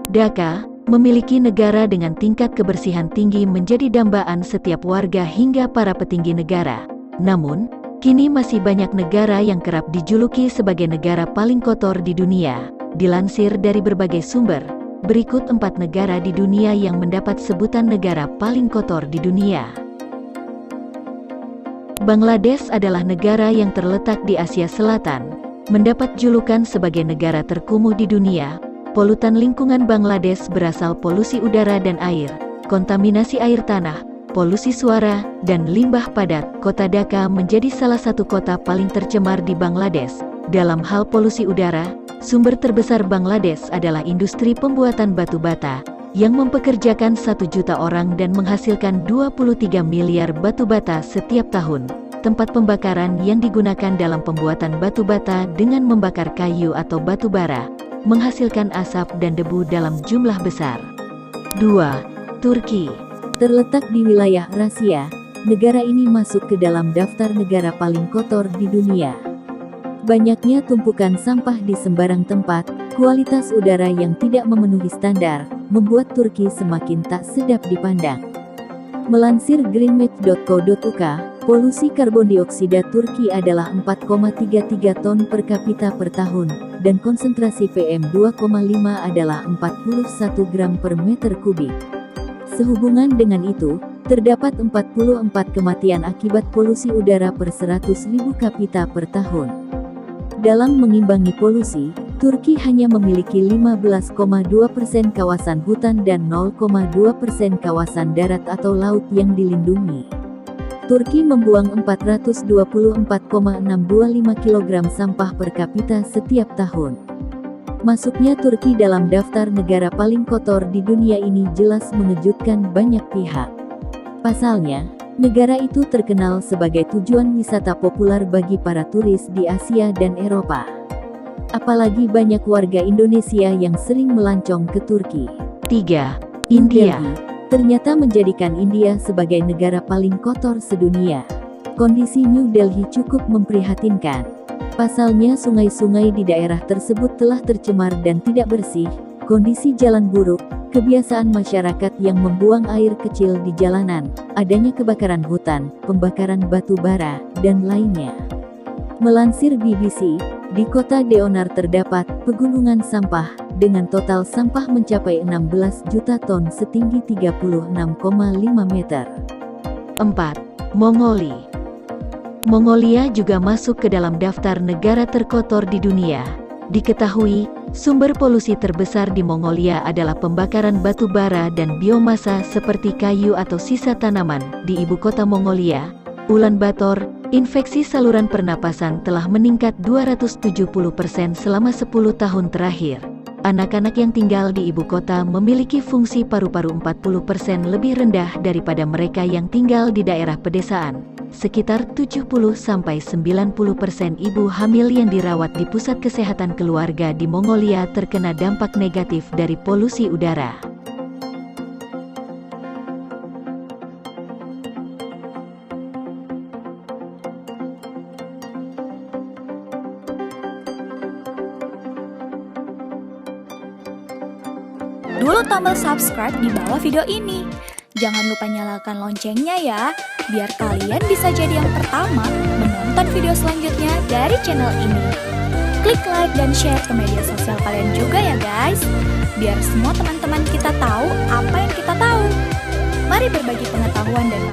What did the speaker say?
Dhaka memiliki negara dengan tingkat kebersihan tinggi menjadi dambaan setiap warga hingga para petinggi negara. Namun, kini masih banyak negara yang kerap dijuluki sebagai negara paling kotor di dunia. Dilansir dari berbagai sumber, berikut 4 negara di dunia yang mendapat sebutan negara paling kotor di dunia. Bangladesh adalah negara yang terletak di Asia Selatan, mendapat julukan sebagai negara terkumuh di dunia. Polutan lingkungan Bangladesh berasal polusi udara dan air, kontaminasi air tanah, polusi suara, dan limbah padat. Kota Dhaka menjadi salah satu kota paling tercemar di Bangladesh. Dalam hal polusi udara, sumber terbesar Bangladesh adalah industri pembuatan batu bata, yang mempekerjakan 1 juta orang dan menghasilkan 23 miliar batu bata setiap tahun. Tempat pembakaran yang digunakan dalam pembuatan batu bata dengan membakar kayu atau batu bara, menghasilkan asap dan debu dalam jumlah besar. 2. Turki. Terletak di wilayah Rasia, negara ini masuk ke dalam daftar negara paling kotor di dunia. Banyaknya tumpukan sampah di sembarang tempat, kualitas udara yang tidak memenuhi standar, membuat Turki semakin tak sedap dipandang. Melansir greenmap.co.uk, polusi karbon dioksida Turki adalah 4,33 ton per kapita per tahun, dan konsentrasi PM2,5 adalah 41 gram per meter kubik. Sehubungan dengan itu, terdapat 44 kematian akibat polusi udara per 100.000 kapita per tahun. Dalam mengimbangi polusi, Turki hanya memiliki 15,2% kawasan hutan dan 0,2% kawasan darat atau laut yang dilindungi. Turki membuang 424,625 kg sampah per kapita setiap tahun. Masuknya Turki dalam daftar negara paling kotor di dunia ini jelas mengejutkan banyak pihak. Pasalnya, negara itu terkenal sebagai tujuan wisata populer bagi para turis di Asia dan Eropa. Apalagi banyak warga Indonesia yang sering melancong ke Turki. 3. India. Ternyata menjadikan India sebagai negara paling kotor sedunia. Kondisi New Delhi cukup memprihatinkan. Pasalnya sungai-sungai di daerah tersebut telah tercemar dan tidak bersih, kondisi jalan buruk, kebiasaan masyarakat yang membuang air kecil di jalanan, adanya kebakaran hutan, pembakaran batu bara, dan lainnya. Melansir BBC, di kota Deonar terdapat pegunungan sampah, dengan total sampah mencapai 16 juta ton setinggi 36,5 meter. 4. Mongolia. Mongolia juga masuk ke dalam daftar negara terkotor di dunia. Diketahui, sumber polusi terbesar di Mongolia adalah pembakaran batu bara dan biomasa seperti kayu atau sisa tanaman. Di ibu kota Mongolia, Ulaanbaatar, infeksi saluran pernapasan telah meningkat 270% selama 10 tahun terakhir. Anak-anak yang tinggal di ibu kota memiliki fungsi paru-paru 40% lebih rendah daripada mereka yang tinggal di daerah pedesaan. Sekitar 70-90% ibu hamil yang dirawat di pusat kesehatan keluarga di Mongolia terkena dampak negatif dari polusi udara. Dulu tombol subscribe di bawah video ini. Jangan lupa nyalakan loncengnya ya, biar kalian bisa jadi yang pertama menonton video selanjutnya dari channel ini. Klik like dan share ke media sosial kalian juga ya guys, biar semua teman-teman kita tahu apa yang kita tahu. Mari berbagi pengetahuan dan